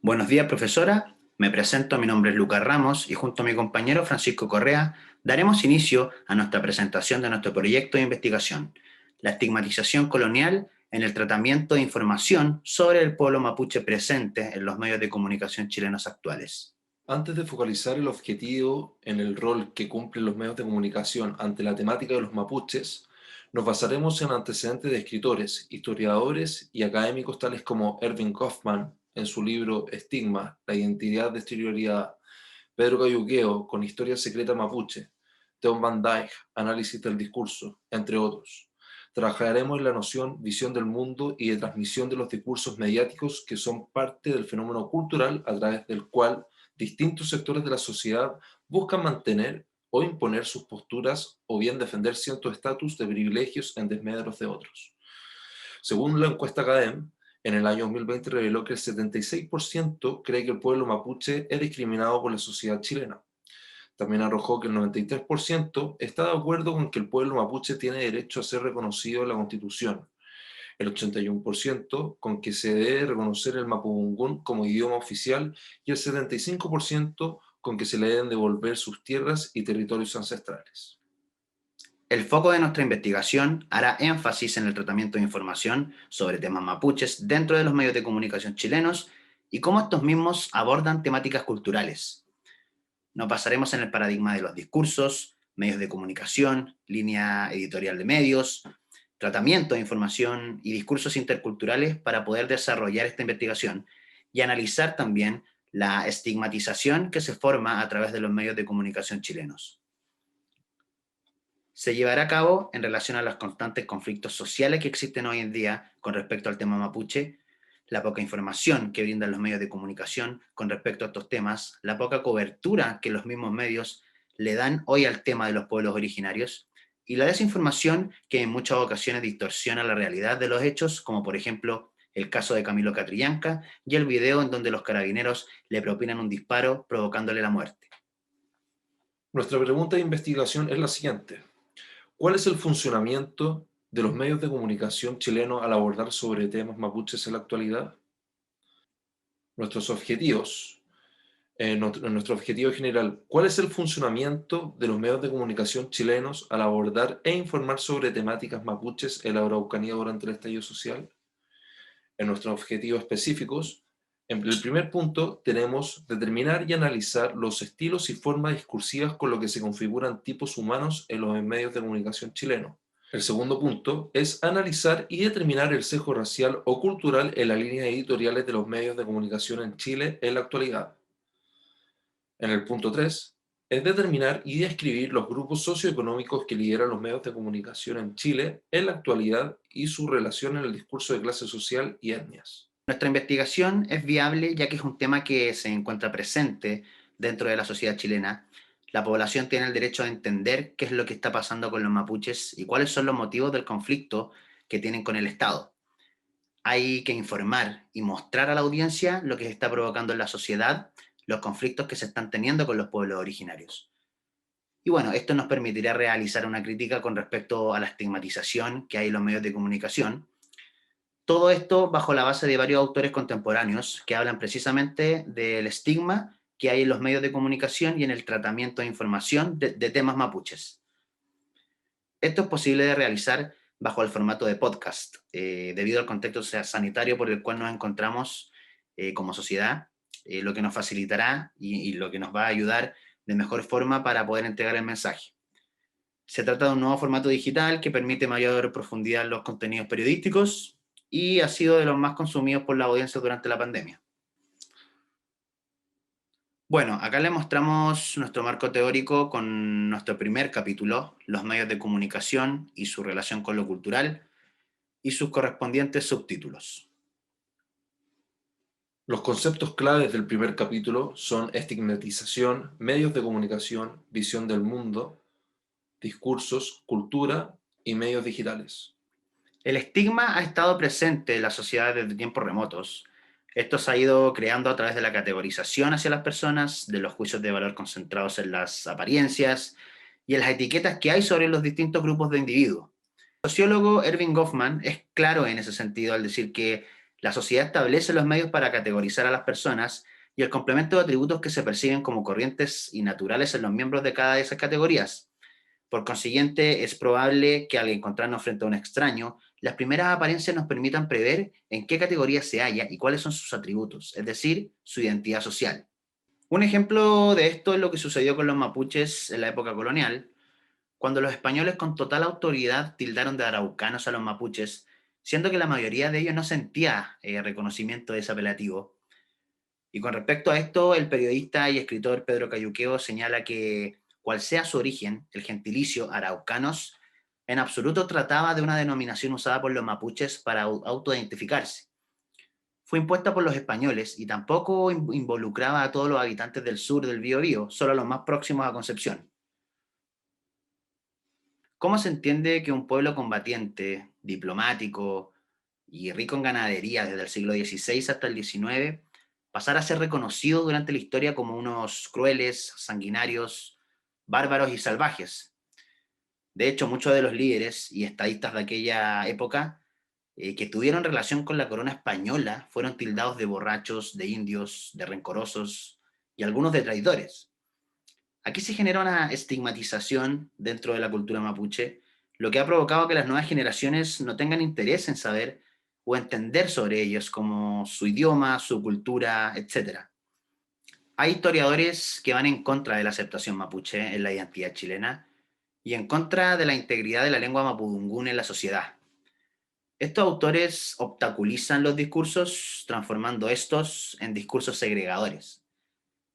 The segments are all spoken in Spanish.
Buenos días, profesora. Me presento, mi nombre es Lucas Ramos y junto a mi compañero Francisco Correa daremos inicio a nuestra presentación de nuestro proyecto de investigación, la estigmatización colonial en el tratamiento de información sobre el pueblo mapuche presente en los medios de comunicación chilenos actuales. Antes de focalizar el objetivo en el rol que cumplen los medios de comunicación ante la temática de los mapuches, nos basaremos en antecedentes de escritores, historiadores y académicos tales como Erving Goffman en su libro Estigma, la identidad de exterioridad, Pedro Cayuqueo con Historia secreta mapuche, Theon Van Dyke, Análisis del discurso, entre otros. Trabajaremos en la noción, visión del mundo y de transmisión de los discursos mediáticos que son parte del fenómeno cultural a través del cual distintos sectores de la sociedad buscan mantener o imponer sus posturas o bien defender ciertos estatus de privilegios en desmedro de otros. Según la encuesta CADEM, en el año 2020 reveló que el 76% cree que el pueblo mapuche es discriminado por la sociedad chilena. También arrojó que el 93% está de acuerdo con que el pueblo mapuche tiene derecho a ser reconocido en la Constitución, el 81% con que se debe reconocer el mapudungún como idioma oficial y el 75% con que se le deben devolver sus tierras y territorios ancestrales. El foco de nuestra investigación hará énfasis en el tratamiento de información sobre temas mapuches dentro de los medios de comunicación chilenos y cómo estos mismos abordan temáticas culturales. Nos basaremos en el paradigma de los discursos, medios de comunicación, línea editorial de medios, tratamiento de información y discursos interculturales para poder desarrollar esta investigación y analizar también la estigmatización que se forma a través de los medios de comunicación chilenos. Se llevará a cabo en relación a los constantes conflictos sociales que existen hoy en día con respecto al tema mapuche, la poca información que brindan los medios de comunicación con respecto a estos temas, la poca cobertura que los mismos medios le dan hoy al tema de los pueblos originarios y la desinformación que en muchas ocasiones distorsiona la realidad de los hechos, como por ejemplo el caso de Camilo Catrillanca y el video en donde los carabineros le propinan un disparo provocándole la muerte. Nuestra pregunta de investigación es la siguiente. ¿Cuál es el funcionamiento de los medios de comunicación chilenos al abordar sobre temas mapuches en la actualidad? Nuestros objetivos. Nuestro objetivo general, ¿cuál es el funcionamiento de los medios de comunicación chilenos al abordar e informar sobre temáticas mapuches en la Araucanía durante el estallido social? En nuestros objetivos específicos, en el primer punto tenemos determinar y analizar los estilos y formas discursivas con lo que se configuran tipos humanos en los medios de comunicación chilenos. El segundo punto es analizar y determinar el sesgo racial o cultural en las líneas editoriales de los medios de comunicación en Chile en la actualidad. En el punto 3 es determinar y describir los grupos socioeconómicos que lideran los medios de comunicación en Chile en la actualidad y su relación en el discurso de clase social y etnias. Nuestra investigación es viable ya que es un tema que se encuentra presente dentro de la sociedad chilena. La población tiene el derecho a entender qué es lo que está pasando con los mapuches y cuáles son los motivos del conflicto que tienen con el Estado. Hay que informar y mostrar a la audiencia lo que se está provocando en la sociedad, los conflictos que se están teniendo con los pueblos originarios. Y bueno, esto nos permitirá realizar una crítica con respecto a la estigmatización que hay en los medios de comunicación. Todo esto bajo la base de varios autores contemporáneos que hablan precisamente del estigma que hay en los medios de comunicación y en el tratamiento de información de temas mapuches. Esto es posible de realizar bajo el formato de podcast, debido al contexto sanitario por el cual nos encontramos como sociedad, lo que nos facilitará y lo que nos va a ayudar de mejor forma para poder entregar el mensaje. Se trata de un nuevo formato digital que permite mayor profundidad en los contenidos periodísticos y ha sido de los más consumidos por la audiencia durante la pandemia. Bueno, acá le mostramos nuestro marco teórico con nuestro primer capítulo, los medios de comunicación y su relación con lo cultural, y sus correspondientes subtítulos. Los conceptos claves del primer capítulo son estigmatización, medios de comunicación, visión del mundo, discursos, cultura y medios digitales. El estigma ha estado presente en la sociedad desde tiempos remotos. Esto se ha ido creando a través de la categorización hacia las personas, de los juicios de valor concentrados en las apariencias y en las etiquetas que hay sobre los distintos grupos de individuos. El sociólogo Erving Goffman es claro en ese sentido al decir que La sociedad establece los medios para categorizar a las personas y el complemento de atributos que se perciben como corrientes y naturales en los miembros de cada de esas categorías. Por consiguiente, es probable que al encontrarnos frente a un extraño, las primeras apariencias nos permitan prever en qué categoría se halla y cuáles son sus atributos, es decir, su identidad social. Un ejemplo de esto es lo que sucedió con los mapuches en la época colonial, cuando los españoles con total autoridad tildaron de araucanos a los mapuches, siendo que la mayoría de ellos no sentía reconocimiento de ese apelativo. Y con respecto a esto, el periodista y escritor Pedro Cayuqueo señala que, cual sea su origen, el gentilicio araucanos en absoluto trataba de una denominación usada por los mapuches para autoidentificarse. Fue impuesta por los españoles y tampoco involucraba a todos los habitantes del sur del Biobío, solo a los más próximos a Concepción. ¿Cómo se entiende que un pueblo combatiente, diplomático y rico en ganadería desde el siglo XVI hasta el XIX pasara a ser reconocido durante la historia como unos crueles, sanguinarios, bárbaros y salvajes? De hecho, muchos de los líderes y estadistas de aquella época que tuvieron relación con la corona española fueron tildados de borrachos, de indios, de rencorosos y algunos de traidores. Aquí se genera una estigmatización dentro de la cultura mapuche, lo que ha provocado que las nuevas generaciones no tengan interés en saber o entender sobre ellos, como su idioma, su cultura, etcétera. Hay historiadores que van en contra de la aceptación mapuche en la identidad chilena y en contra de la integridad de la lengua mapudungún en la sociedad. Estos autores obstaculizan los discursos, transformando estos en discursos segregadores.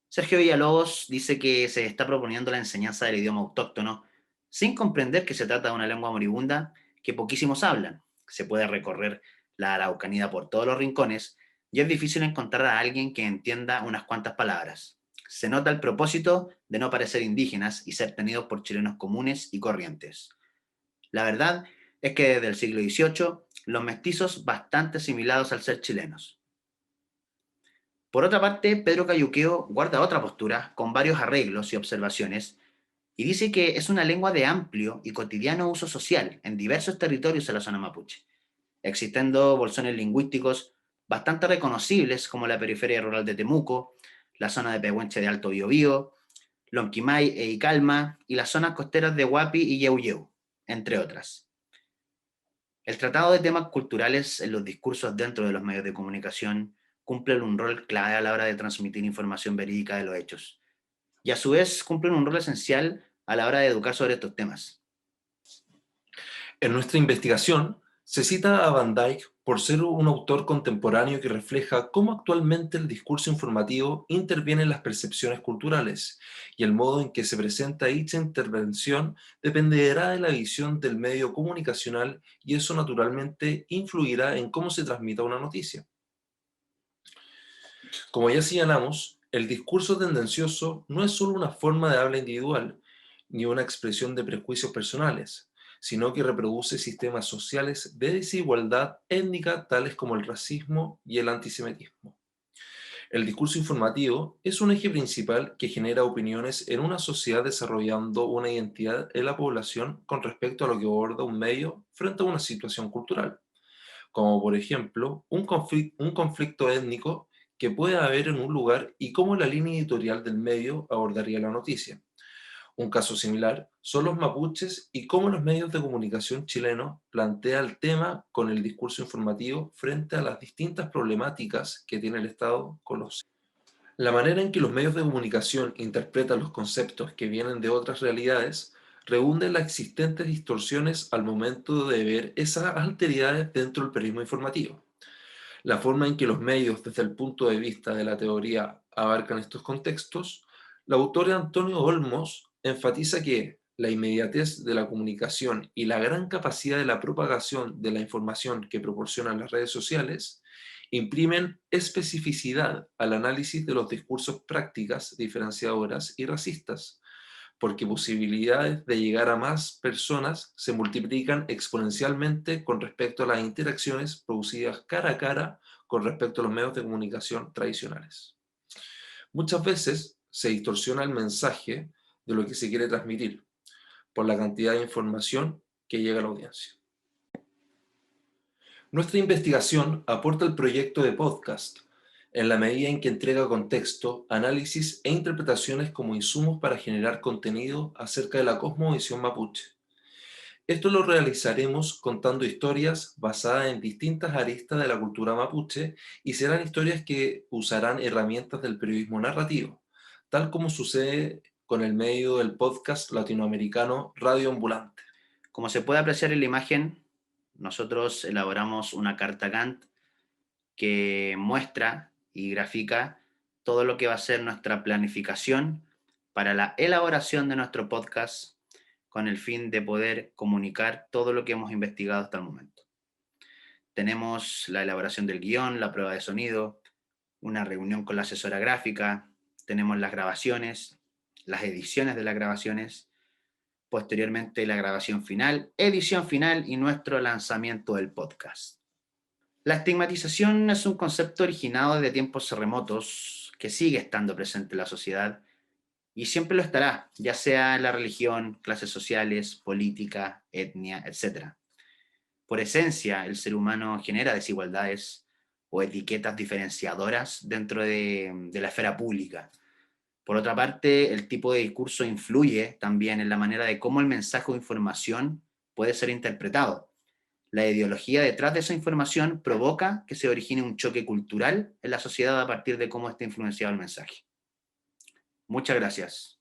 Sergio Villalobos dice que se está proponiendo la enseñanza del idioma autóctono sin comprender que se trata de una lengua moribunda que poquísimos hablan. Se puede recorrer la Araucanía por todos los rincones y es difícil encontrar a alguien que entienda unas cuantas palabras. Se nota el propósito de no parecer indígenas y ser tenidos por chilenos comunes y corrientes. La verdad es que desde el siglo XVIII, los mestizos bastante asimilados al ser chilenos. Por otra parte, Pedro Cayuqueo guarda otra postura, con varios arreglos y observaciones, y dice que es una lengua de amplio y cotidiano uso social en diversos territorios de la zona mapuche, existiendo bolsones lingüísticos bastante reconocibles como la periferia rural de Temuco, la zona de Pehuenche de Alto Biobío, Lonquimay e Icalma y las zonas costeras de Huapi y Yeuyeu, entre otras. El tratado de temas culturales en los discursos dentro de los medios de comunicación cumplen un rol clave a la hora de transmitir información verídica de los hechos, y a su vez cumplen un rol esencial a la hora de educar sobre estos temas. En nuestra investigación, se cita a Van Dyck por ser un autor contemporáneo que refleja cómo actualmente el discurso informativo interviene en las percepciones culturales, y el modo en que se presenta dicha intervención dependerá de la visión del medio comunicacional, y eso naturalmente influirá en cómo se transmita una noticia. Como ya señalamos, el discurso tendencioso no es solo una forma de habla individual, ni una expresión de prejuicios personales, sino que reproduce sistemas sociales de desigualdad étnica tales como el racismo y el antisemitismo. El discurso informativo es un eje principal que genera opiniones en una sociedad desarrollando una identidad en la población con respecto a lo que aborda un medio frente a una situación cultural, como por ejemplo un conflicto étnico que puede haber en un lugar y cómo la línea editorial del medio abordaría la noticia. Un caso similar son los mapuches y cómo los medios de comunicación chilenos plantean el tema con el discurso informativo frente a las distintas problemáticas que tiene el Estado con los... La manera en que los medios de comunicación interpretan los conceptos que vienen de otras realidades redunda en las existentes distorsiones al momento de ver esas alteridades dentro del periodismo informativo. La forma en que los medios, desde el punto de vista de la teoría, abarcan estos contextos, la autora Antonio Olmos enfatiza que la inmediatez de la comunicación y la gran capacidad de la propagación de la información que proporcionan las redes sociales imprimen especificidad al análisis de los discursos prácticas diferenciadoras y racistas, porque posibilidades de llegar a más personas se multiplican exponencialmente con respecto a las interacciones producidas cara a cara con respecto a los medios de comunicación tradicionales. Muchas veces se distorsiona el mensaje de lo que se quiere transmitir por la cantidad de información que llega a la audiencia. Nuestra investigación aporta al proyecto de podcast, en la medida en que entrega contexto, análisis e interpretaciones como insumos para generar contenido acerca de la cosmovisión mapuche. Esto lo realizaremos contando historias basadas en distintas aristas de la cultura mapuche y serán historias que usarán herramientas del periodismo narrativo, tal como sucede con el medio del podcast latinoamericano Radio Ambulante. Como se puede apreciar en la imagen, nosotros elaboramos una carta Gantt que muestra y grafica todo lo que va a ser nuestra planificación para la elaboración de nuestro podcast con el fin de poder comunicar todo lo que hemos investigado hasta el momento. Tenemos la elaboración del guión, la prueba de sonido, una reunión con la asesora gráfica, tenemos las grabaciones, las ediciones de las grabaciones, posteriormente la grabación final, edición final y nuestro lanzamiento del podcast. La estigmatización es un concepto originado desde tiempos remotos que sigue estando presente en la sociedad y siempre lo estará, ya sea en la religión, clases sociales, política, etnia, etc. Por esencia, el ser humano genera desigualdades o etiquetas diferenciadoras dentro de la esfera pública. Por otra parte, el tipo de discurso influye también en la manera de cómo el mensaje o información puede ser interpretado. La ideología detrás de esa información provoca que se origine un choque cultural en la sociedad a partir de cómo está influenciado el mensaje. Muchas gracias.